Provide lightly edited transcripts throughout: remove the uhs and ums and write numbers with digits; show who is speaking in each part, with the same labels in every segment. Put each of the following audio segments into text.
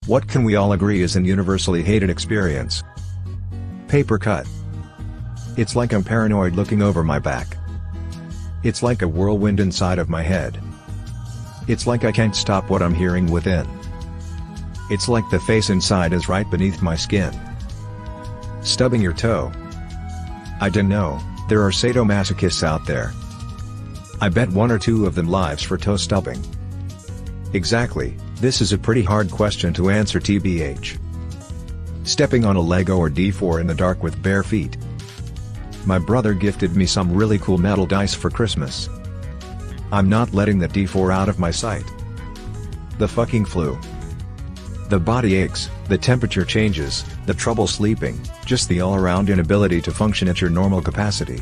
Speaker 1: What can we all agree is an universally hated experience? Paper cut. It's like I'm paranoid looking over my back. It's like a whirlwind inside of my head. It's like I can't stop what I'm hearing within. It's like the face inside is right beneath my skin. Stubbing your toe. I don't know, there are sadomasochists out there. I bet one or two of them lives for toe stubbing. Exactly, this is a pretty hard question to answer tbh. Stepping on a Lego or D4 in the dark with bare feet. My brother gifted me some really cool metal dice for Christmas. I'm not letting the D4 out of my sight. The fucking flu. The body aches, the temperature changes, the trouble sleeping, just the all-around inability to function at your normal capacity.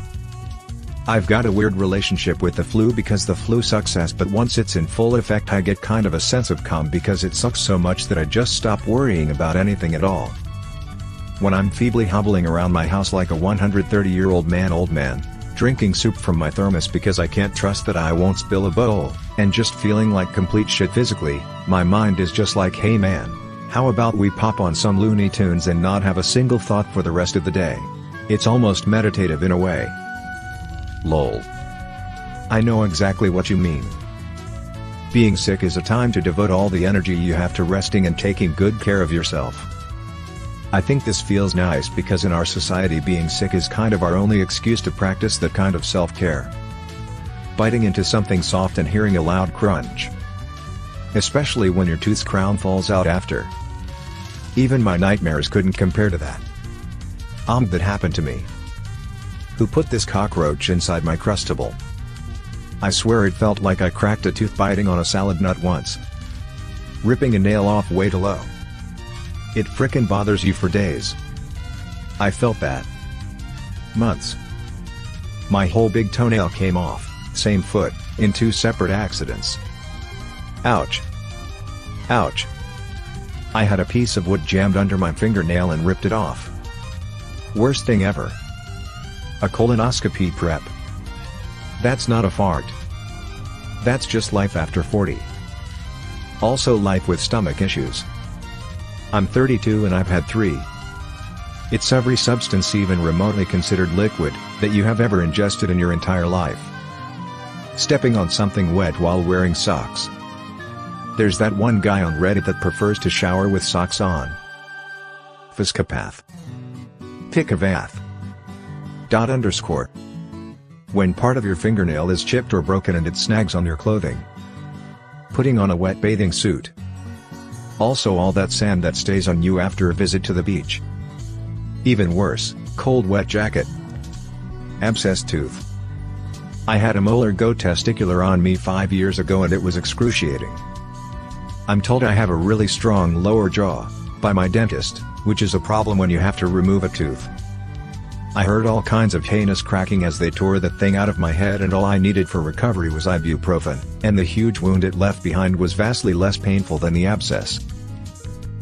Speaker 1: I've got a weird relationship with the flu because the flu sucks ass, but once it's in full effect I get kind of a sense of calm because it sucks so much that I just stop worrying about anything at all. When I'm feebly hobbling around my house like a 130-year-old old man, drinking soup from my thermos because I can't trust that I won't spill a bowl, and just feeling like complete shit physically, my mind is just like, hey man, how about we pop on some Looney Tunes and not have a single thought for the rest of the day? It's almost meditative in a way. Lol. I know exactly what you mean. Being sick is a time to devote all the energy you have to resting and taking good care of yourself. I think this feels nice because in our society being sick is kind of our only excuse to practice that kind of self-care. Biting into something soft and hearing a loud crunch. Especially when your tooth's crown falls out after. Even my nightmares couldn't compare to that. That happened to me. Who put this cockroach inside my Crustable? I swear it felt like I cracked a tooth biting on a salad nut once. Ripping a nail off way too low. It frickin' bothers you for days. I felt that. Months. My whole big toenail came off, same foot, in 2 separate accidents. Ouch. Ouch. I had a piece of wood jammed under my fingernail and ripped it off. Worst thing ever. A colonoscopy prep. That's not a fart. That's just life after 40. Also life with stomach issues. I'm 32 and I've had 3. It's every substance even remotely considered liquid that you have ever ingested in your entire life. Stepping on something wet while wearing socks. There's that one guy on Reddit that prefers to shower with socks on. Fiscopath. Pick a bath. _. When part of your fingernail is chipped or broken and it snags on your clothing. Putting on a wet bathing suit. Also all that sand that stays on you after a visit to the beach. Even worse, cold wet jacket. Abscess tooth. I had a molar go testicular on me 5 years ago and it was excruciating. I'm told I have a really strong lower jaw, by my dentist, which is a problem when you have to remove a tooth. I heard all kinds of heinous cracking as they tore that thing out of my head and all I needed for recovery was ibuprofen, and the huge wound it left behind was vastly less painful than the abscess.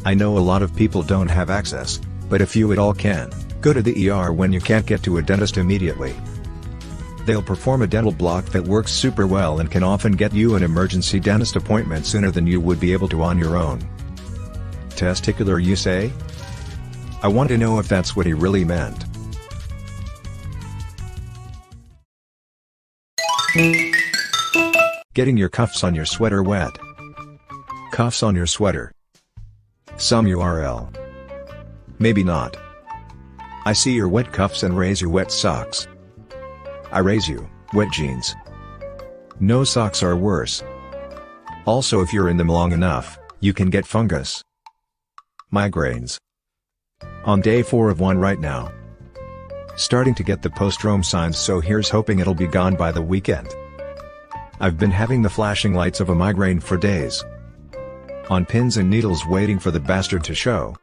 Speaker 1: I know a lot of people don't have access, but if you at all can, go to the ER when you can't get to a dentist immediately. They'll perform a dental block that works super well and can often get you an emergency dentist appointment sooner than you would be able to on your own. Testicular, you say? I want to know if that's what he really meant. Getting your cuffs on your sweater wet. Cuffs on your sweater. Some URL. Maybe not. I see your wet cuffs and raise your wet socks. I raise you, wet jeans. No socks are worse. Also if you're in them long enough, you can get fungus. Migraines. On day 4 of one right now. Starting to get the postdrome signs, so here's hoping it'll be gone by the weekend. I've been having the flashing lights of a migraine for days. On pins and needles waiting for the bastard to show.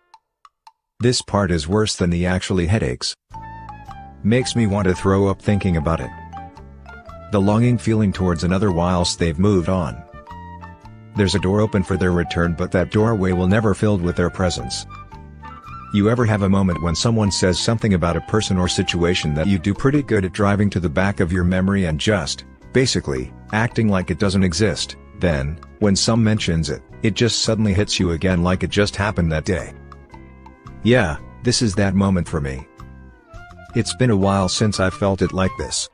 Speaker 1: This part is worse than the actually headaches. Makes me want to throw up thinking about it. The longing feeling towards another whilst they've moved on. There's a door open for their return, but that doorway will never filled with their presence. You ever have a moment when someone says something about a person or situation that you do pretty good at driving to the back of your memory and just, basically, acting like it doesn't exist, then, when some mentions it, It just suddenly hits you again like it just happened that day. Yeah, this is that moment for me. It's been a while since I felt it like this.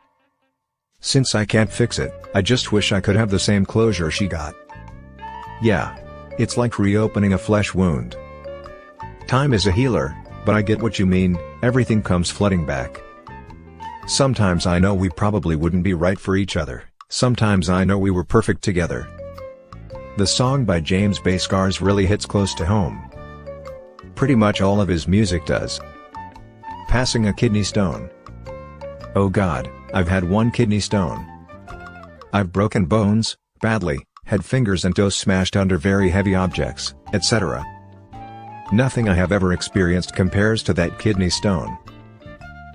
Speaker 1: Since I can't fix it, I just wish I could have the same closure she got. Yeah. It's like reopening a flesh wound. Time is a healer, but I get what you mean, everything comes flooding back. Sometimes I know we probably wouldn't be right for each other, sometimes I know we were perfect together. The song by James Bay Scars really hits close to home. Pretty much all of his music does. Passing a kidney stone. Oh God, I've had one kidney stone. I've broken bones, badly, had fingers and toes smashed under very heavy objects, etc. Nothing I have ever experienced compares to that kidney stone.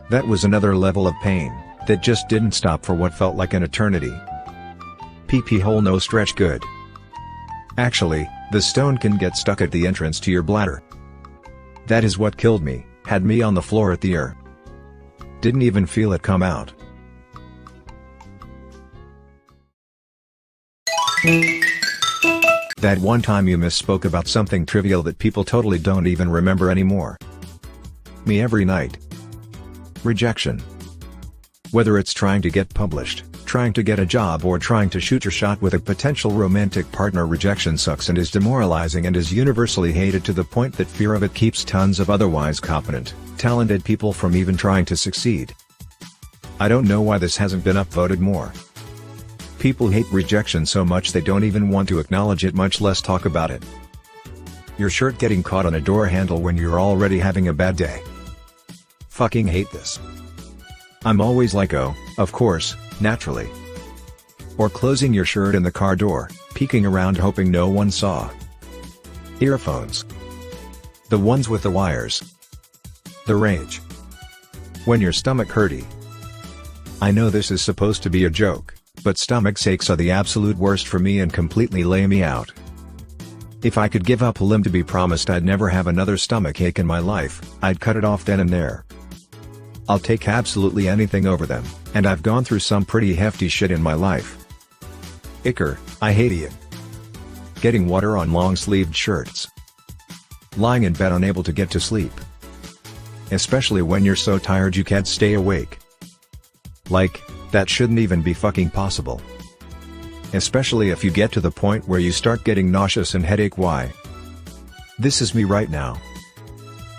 Speaker 1: That was another level of pain, that just didn't stop for what felt like an eternity. Pee-pee hole no stretch good. Actually, the stone can get stuck at the entrance to your bladder. That is what killed me, had me on the floor at the ER. Didn't even feel it come out. That one time you misspoke about something trivial that people totally don't even remember anymore. Me every night. Rejection. Whether it's trying to get published, trying to get a job or trying to shoot your shot with a potential romantic partner, rejection sucks and is demoralizing and is universally hated to the point that fear of it keeps tons of otherwise competent, talented people from even trying to succeed. I don't know why this hasn't been upvoted more. People hate rejection so much they don't even want to acknowledge it, much less talk about it. Your shirt getting caught on a door handle when you're already having a bad day. Fucking hate this. I'm always like, oh, of course, naturally. Or closing your shirt in the car door, peeking around hoping no one saw. Earphones. The ones with the wires. The rage. When your stomach hurty. I know this is supposed to be a joke, but stomach aches are the absolute worst for me and completely lay me out. If I could give up a limb to be promised I'd never have another stomach ache in my life, I'd cut it off then and there. I'll take absolutely anything over them, and I've gone through some pretty hefty shit in my life. Icker, I hate it. Getting water on long-sleeved shirts. Lying in bed unable to get to sleep. Especially when you're so tired you can't stay awake. Like, that shouldn't even be fucking possible. Especially if you get to the point where you start getting nauseous and headache. Why? This is me right now.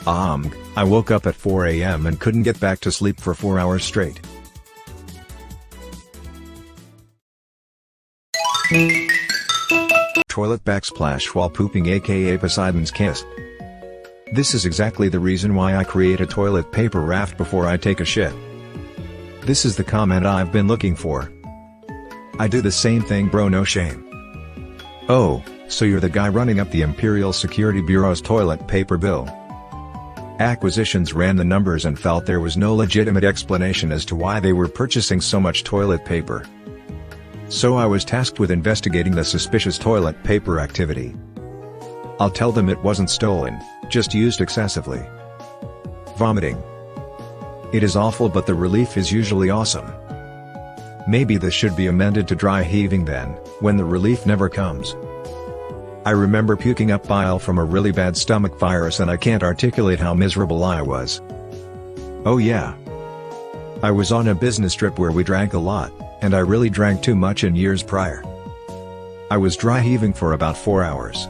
Speaker 1: I woke up at 4 a.m. and couldn't get back to sleep for 4 hours straight. Toilet backsplash while pooping, aka Poseidon's kiss. This is exactly the reason why I create a toilet paper raft before I take a shit. This is the comment I've been looking for. I do the same thing bro, no shame. Oh, so you're the guy running up the Imperial Security Bureau's toilet paper bill. Acquisitions ran the numbers and felt there was no legitimate explanation as to why they were purchasing so much toilet paper. So I was tasked with investigating the suspicious toilet paper activity. I'll tell them it wasn't stolen, just used excessively. Vomiting. It is awful, but the relief is usually awesome. Maybe this should be amended to dry heaving then, when the relief never comes. I remember puking up bile from a really bad stomach virus and I can't articulate how miserable I was. Oh yeah. I was on a business trip where we drank a lot, and I really drank too much in years prior. I was dry heaving for about 4 hours.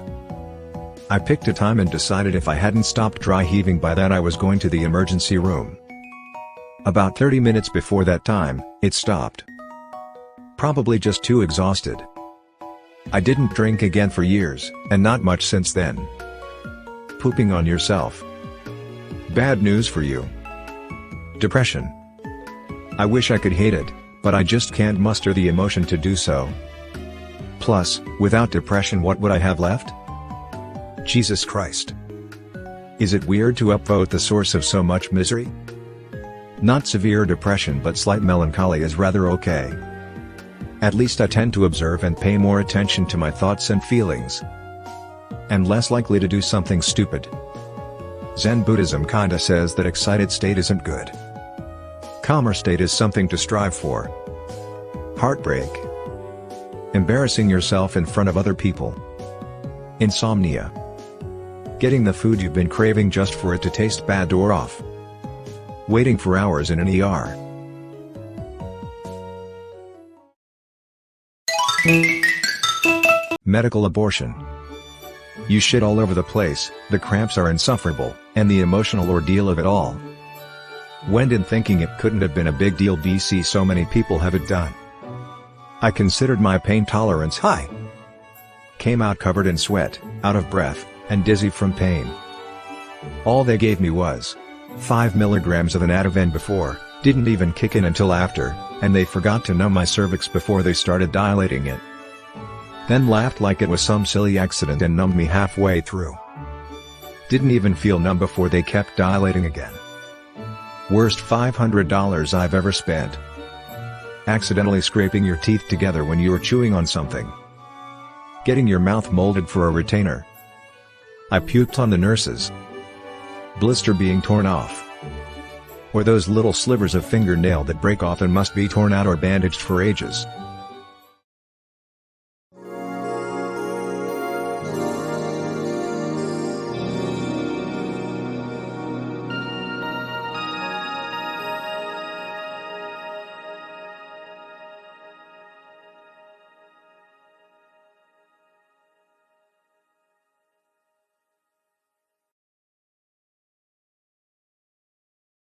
Speaker 1: I picked a time and decided if I hadn't stopped dry heaving by then I was going to the emergency room. About 30 minutes before that time, it stopped. Probably just too exhausted. I didn't drink again for years, and not much since then. Pooping on yourself. Bad news for you. Depression. I wish I could hate it, but I just can't muster the emotion to do so. Plus, without depression what would I have left? Jesus Christ. Is it weird to upvote the source of so much misery? Not severe depression but slight melancholy is rather okay. At least I tend to observe and pay more attention to my thoughts and feelings. And less likely to do something stupid. Zen Buddhism kinda says that excited state isn't good. Calmer state is something to strive for. Heartbreak. Embarrassing yourself in front of other people. Insomnia. Getting the food you've been craving just for it to taste bad or off. Waiting for hours in an ER. Medical abortion. You shit all over the place, the cramps are insufferable, and the emotional ordeal of it all. Went in thinking it couldn't have been a big deal, BC so many people have it done. I considered my pain tolerance high. Came out covered in sweat, out of breath, and dizzy from pain. All they gave me was 5 milligrams of an Ativan before, didn't even kick in until after, and they forgot to numb my cervix before they started dilating it. Then laughed like it was some silly accident and numbed me halfway through. Didn't even feel numb before they kept dilating again. Worst $500 I've ever spent. Accidentally scraping your teeth together when you were chewing on something. Getting your mouth molded for a retainer. I puked on the nurses. Blister being torn off. Or those little slivers of fingernail that break off and must be torn out or bandaged for ages.